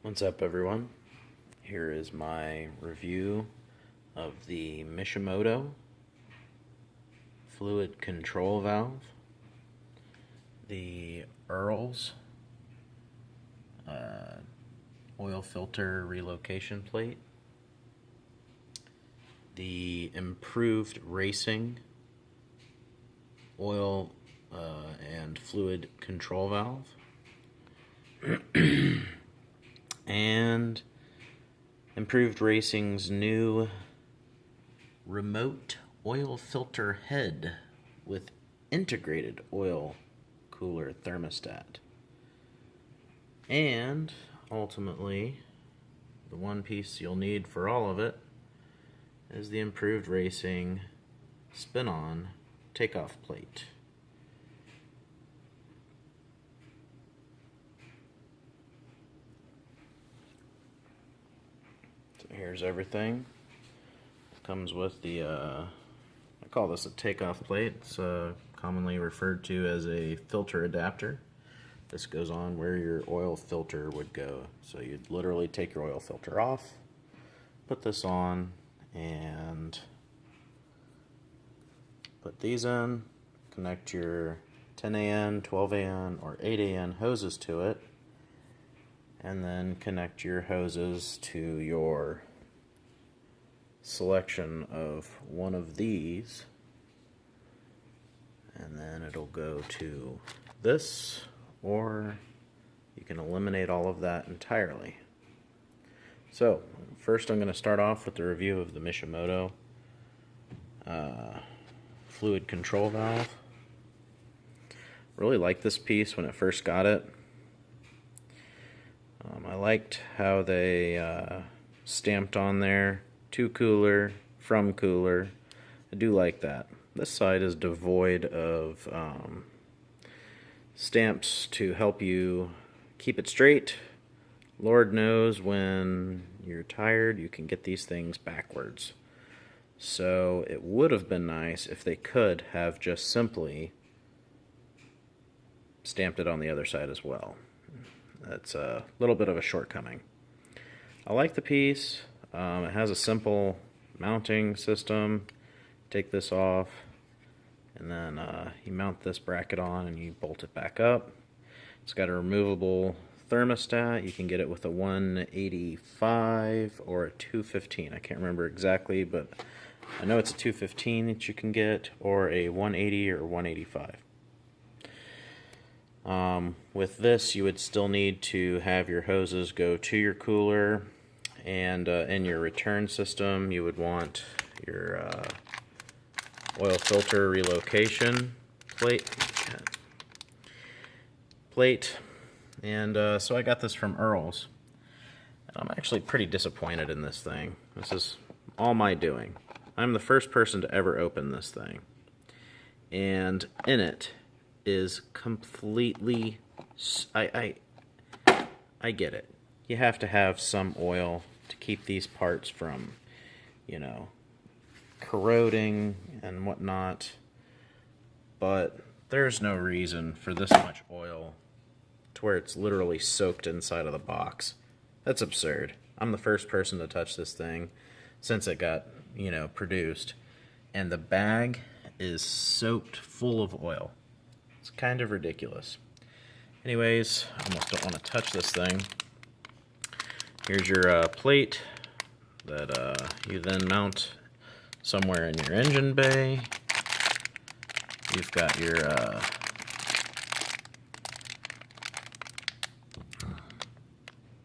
What's up, everyone? Here is my review of the Mishimoto Fluid Control Valve, the Earl's oil filter relocation plate, the improved racing oil and fluid control valve, and Improved Racing's new remote oil filter head with integrated oil cooler thermostat. And ultimately, the one piece you'll need for all of it is the Improved Racing spin-on takeoff plate. So here's everything. It comes with the, I call this a takeoff plate. It's commonly referred to as a filter adapter. This goes on where your oil filter would go. So you'd literally take your oil filter off, put this on, and put these in, connect your 10 AN, 12 AN, or 8 AN hoses to it, and then connect your hoses to your selection of one of these, and then it'll go to this, or you can eliminate all of that entirely. So first I'm going to start off with the review of the Mishimoto Fluid Control Valve. Really liked this piece when it first got it. I liked how they stamped on there, to cooler, from cooler. I do like that. This side is devoid of stamps to help you keep it straight. Lord knows when you're tired you can get these things backwards. So it would have been nice if they could have just simply stamped it on the other side as well. That's a little bit of a shortcoming. I like the piece. It has a simple mounting system. Take this off, and then you mount this bracket on and you bolt it back up. It's got a removable thermostat. You can get it with a 185 or a 215. I can't remember exactly, but I know it's a 215 that you can get, or a 180 or 185. With this, you would still need to have your hoses go to your cooler, and in your return system, you would want your oil filter relocation plate. And so I got this from Earl's. I'm actually pretty disappointed in this thing. This is all my doing. I'm the first person to ever open this thing, and in it is completely, I get it. You have to have some oil to keep these parts from, corroding and whatnot, but there's no reason for this much oil to where it's literally soaked inside of the box. That's absurd. I'm the first person to touch this thing since it got, produced, and the bag is soaked full of oil. It's kind of ridiculous. Anyways, I almost don't want to touch this thing. Here's your plate that you then mount somewhere in your engine bay. You've got your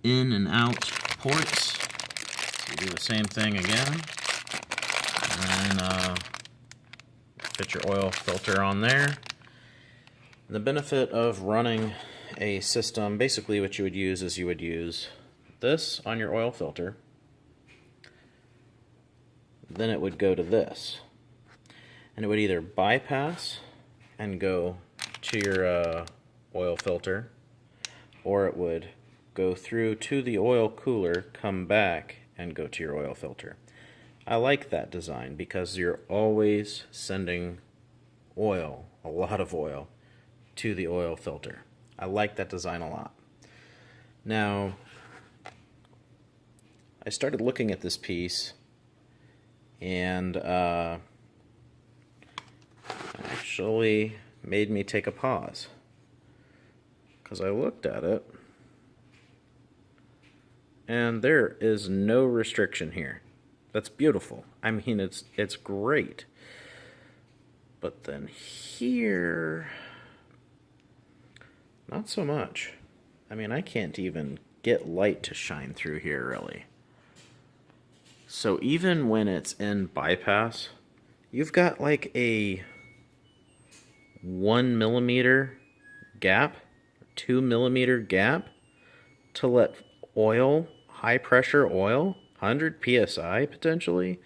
in and out ports. So you do the same thing again. And then fit your oil filter on there. And the benefit of running a system, basically what you would use is you would use this on your oil filter. Then it would go to this. And it would either bypass and go to your oil filter, or it would go through to the oil cooler, come back, and go to your oil filter. I like that design because you're always sending oil, a lot of oil, to the oil filter. I like that design a lot. Now, I started looking at this piece, and actually made me take a pause, because I looked at it, and there is no restriction here. That's beautiful. I mean, it's great. But then here, not so much. I mean, I can't even get light to shine through here, really. So even when it's in bypass, you've got like a 1 millimeter gap, 2 millimeter gap to let oil, high pressure oil, 100 psi potentially,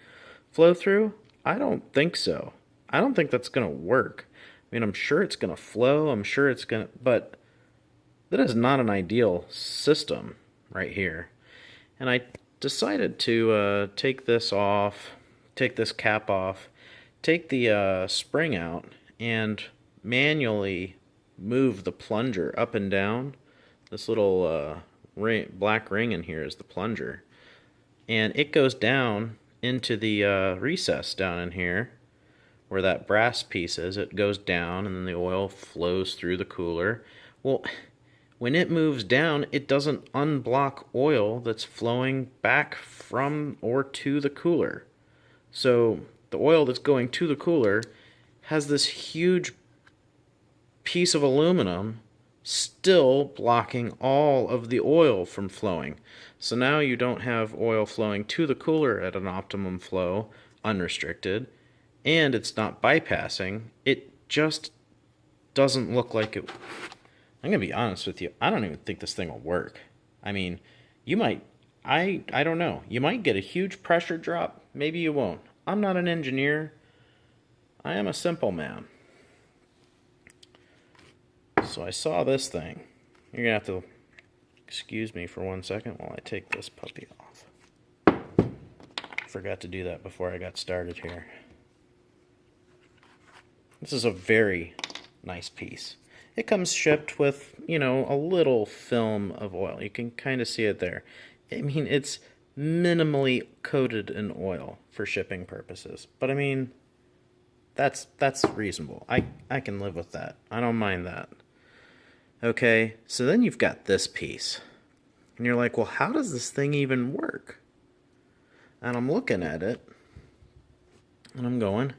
flow through? I don't think so. I don't think that's going to work. I mean, I'm sure it's going to flow. I'm sure it's going to, but that is not an ideal system right here. And I decided to take this off, take this cap off, take the spring out, and manually move the plunger up and down. This little black ring in here is the plunger. And it goes down into the recess down in here, where that brass piece is. It goes down, and then the oil flows through the cooler. Well, when it moves down, it doesn't unblock oil that's flowing back from or to the cooler. So the oil that's going to the cooler has this huge piece of aluminum still blocking all of the oil from flowing. So now you don't have oil flowing to the cooler at an optimum flow, unrestricted, and it's not bypassing. It just doesn't look like it. I'm going to be honest with you. I don't even think this thing will work. I mean, you might, I don't know. You might get a huge pressure drop. Maybe you won't. I'm not an engineer. I am a simple man. So I saw this thing. You're going to have to excuse me for 1 second while I take this puppy off. Forgot to do that before I got started here. This is a very nice piece. It comes shipped with, you know, a little film of oil. You can kind of see it there. I mean, it's minimally coated in oil for shipping purposes. But I mean, that's reasonable. I can live with that. I don't mind that. Okay, so then you've got this piece. And you're like, well, how does this thing even work? And I'm looking at it, and I'm going,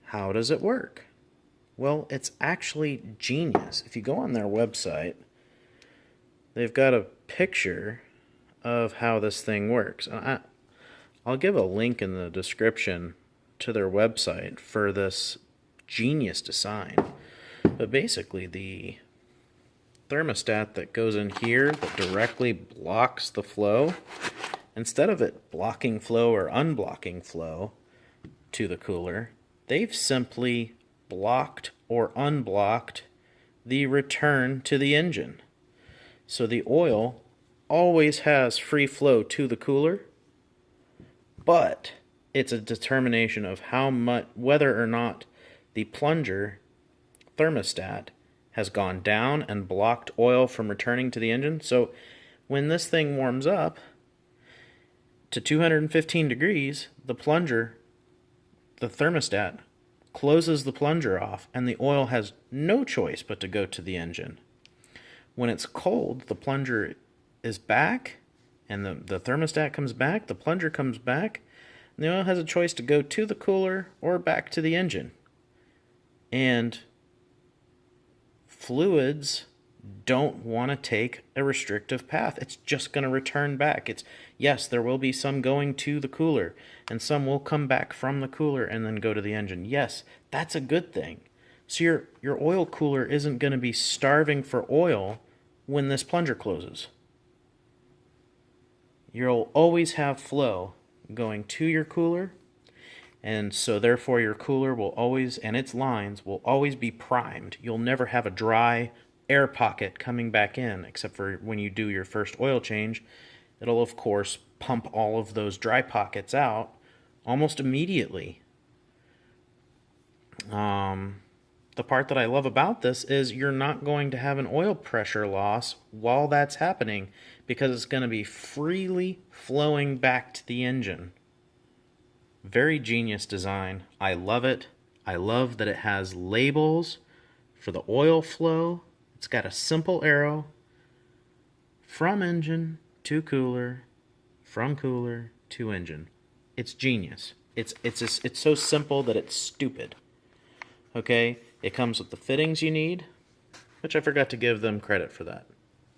how does it work? Well, it's actually genius. If you go on their website, they've got a picture of how this thing works. And I'll give a link in the description to their website for this genius design. But basically, the thermostat that goes in here that directly blocks the flow, instead of it blocking flow or unblocking flow to the cooler, they've simply blocked or unblocked the return to the engine. So the oil always has free flow to the cooler, but it's a determination of how much, whether or not the plunger thermostat has gone down and blocked oil from returning to the engine. So when this thing warms up to 215 degrees, the plunger, the thermostat, closes the plunger off, and the oil has no choice but to go to the engine. When it's cold, the plunger is back, and the thermostat comes back, the plunger comes back, and the oil has a choice to go to the cooler or back to the engine. And fluids don't want to take a restrictive path. It's just going to return back. Yes, there will be some going to the cooler, and some will come back from the cooler and then go to the engine. Yes, that's a good thing. So your oil cooler isn't going to be starving for oil when this plunger closes. You'll always have flow going to your cooler, and so therefore your cooler will always, and its lines will always be primed. You'll never have a dry air pocket coming back in, except for when you do your first oil change. It'll of course pump all of those dry pockets out almost immediately. The the part that I love about this is you're not going to have an oil pressure loss while that's happening because it's going to be freely flowing back to the engine. Very genius design. I love it. I love that it has labels for the oil flow. It's got a simple arrow from engine to cooler, from cooler to engine. It's genius. It's so simple that it's stupid. Okay, it comes with the fittings you need, which I forgot to give them credit for that.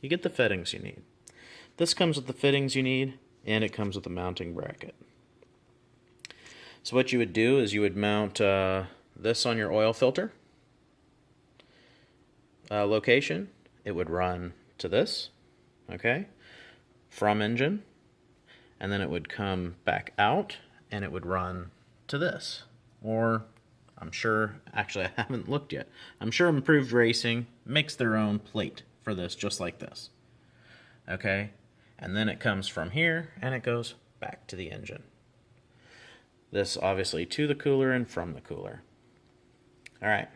You get the fittings you need. This comes with the fittings you need, and it comes with a mounting bracket. So what you would do is you would mount this on your oil filter location. It would run to this, okay, from engine, and then it would come back out and it would run to this. Or I'm sure, actually I haven't looked yet, I'm sure Improved Racing makes their own plate for this just like this. Okay, and then it comes from here and it goes back to the engine. This obviously to the cooler and from the cooler. Alright,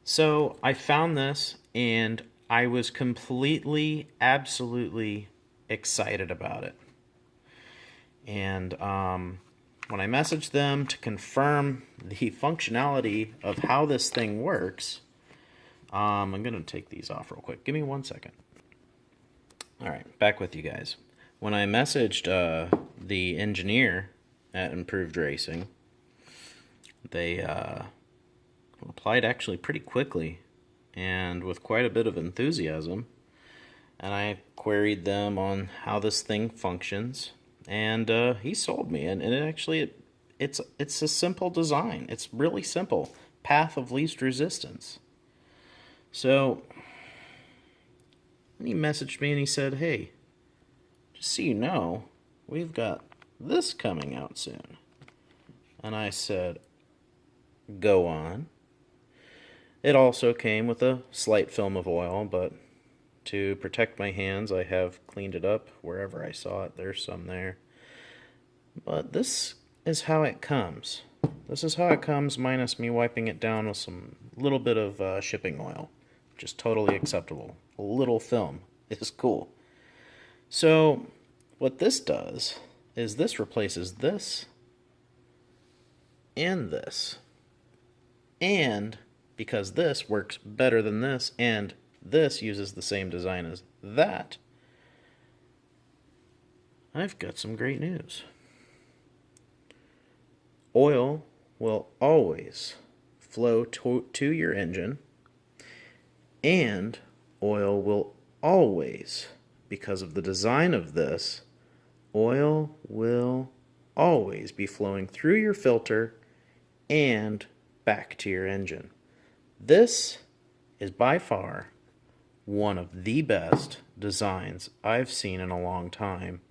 so I found this and I was completely, absolutely excited about it. And when I messaged them to confirm the functionality of how this thing works, I'm going to take these off real quick. Give me 1 second. Alright, back with you guys. When I messaged the engineer at Improved Racing, they replied actually pretty quickly and with quite a bit of enthusiasm. And I queried them on how this thing functions. And he sold me, and it's a simple design. It's really simple. Path of least resistance. So he messaged me and he said, "Hey, just so you know, we've got this coming out soon." And I said, "Go on." It also came with a slight film of oil, but to protect my hands, I have cleaned it up wherever I saw it. There's some there. But this is how it comes. This is how it comes, minus me wiping it down with some little bit of shipping oil, which is totally acceptable. A little film is cool. So what this does is this replaces this and this. And because this works better than this, and this uses the same design as that, I've got some great news. Oil will always flow to your engine, and oil will always, because of the design of this, oil will always be flowing through your filter and back to your engine. This is by far one of the best designs I've seen in a long time,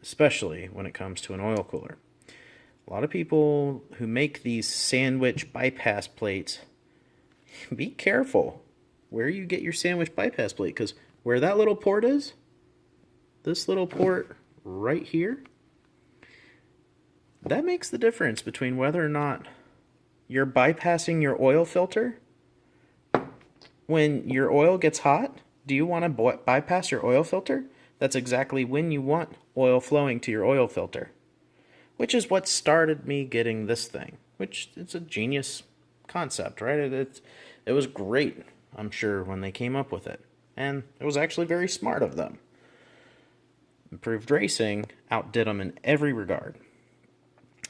especially when it comes to an oil cooler. A lot of people who make these sandwich bypass plates, be careful where you get your sandwich bypass plate, because where that little port is, this little port right here, that makes the difference between whether or not you're bypassing your oil filter. When your oil gets hot, do you want to bypass your oil filter? That's exactly when you want oil flowing to your oil filter. Which is what started me getting this thing. Which, it's a genius concept, right? It was great, I'm sure, when they came up with it. And it was actually very smart of them. Improved Racing outdid them in every regard.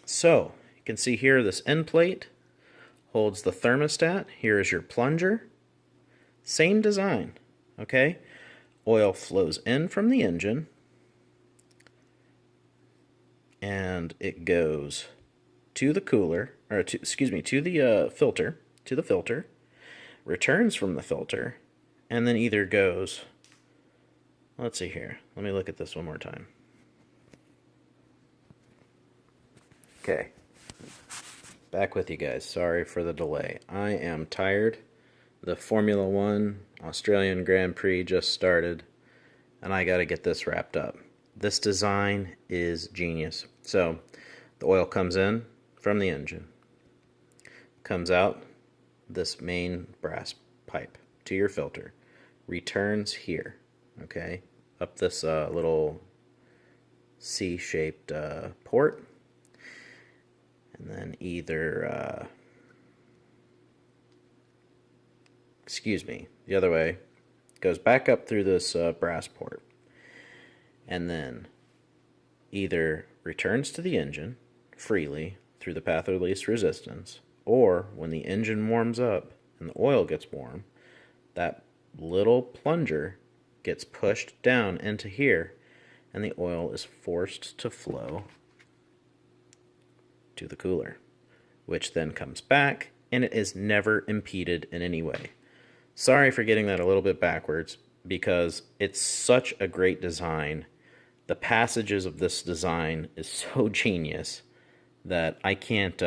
So, you can see here this end plate holds the thermostat. Here is your plunger. Same design, okay? Oil flows in from the engine, and it goes to the cooler, or to the filter, returns from the filter, and then either goes, let's see here, let me look at this one more time. Okay, back with you guys. Sorry for the delay. I am tired. The Formula One Australian Grand Prix just started, and I got to get this wrapped up. This design is genius. So, the oil comes in from the engine, comes out this main brass pipe to your filter, returns here, okay, up this little C-shaped port, and then either, excuse me, the other way, goes back up through this brass port, and then either returns to the engine freely through the path of least resistance, or when the engine warms up and the oil gets warm, that little plunger gets pushed down into here, and the oil is forced to flow to the cooler, which then comes back, and it is never impeded in any way. Sorry for getting that a little bit backwards, because it's such a great design. The passages of this design is so genius that I can't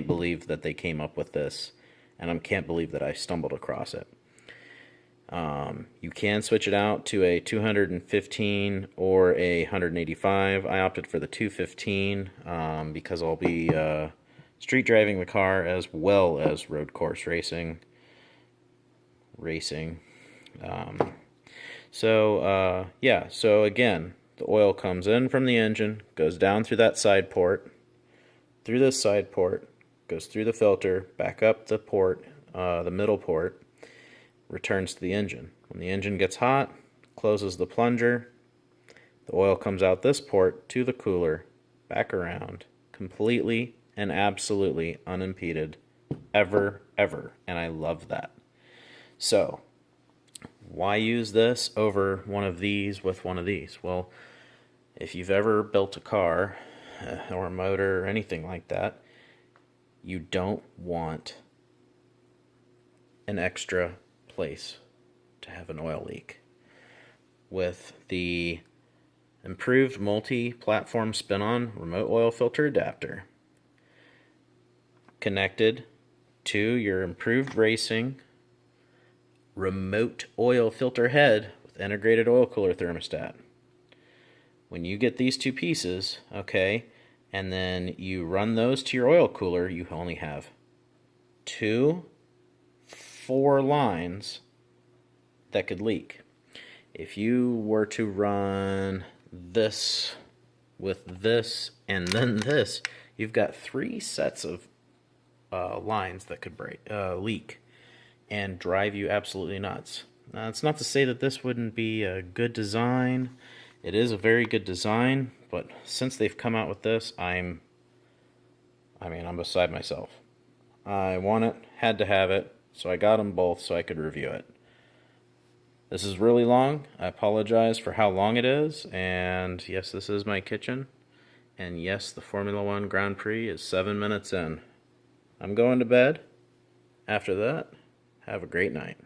believe that they came up with this, and I can't believe that I stumbled across it. You can switch it out to a 215 or a 185. I opted for the 215 because I'll be street driving the car as well as road course racing. So again, the oil comes in from the engine, goes down through that side port, through this side port, goes through the filter, back up the port, the middle port, returns to the engine. When the engine gets hot, closes the plunger, the oil comes out this port to the cooler, back around, completely and absolutely unimpeded, ever, and I love that. So, why use this over one of these with one of these? Well, if you've ever built a car or a motor or anything like that, you don't want an extra place to have an oil leak. With the improved multi-platform spin-on remote oil filter adapter connected to your improved racing remote oil filter head with integrated oil cooler thermostat. When you get these two pieces, okay, and then you run those to your oil cooler, you only have 4 lines that could leak. If you were to run this with this and then this, you've got 3 sets of lines that could leak and drive you absolutely nuts. It's not to say that this wouldn't be a good design. It is a very good design, but since they've come out with this, I'm beside myself. I want it, had to have it, so I got them both so I could review it. This is really long. I apologize for how long it is, and yes, this is my kitchen, and yes, the Formula One Grand Prix is 7 minutes in. I'm going to bed. After that, have a great night.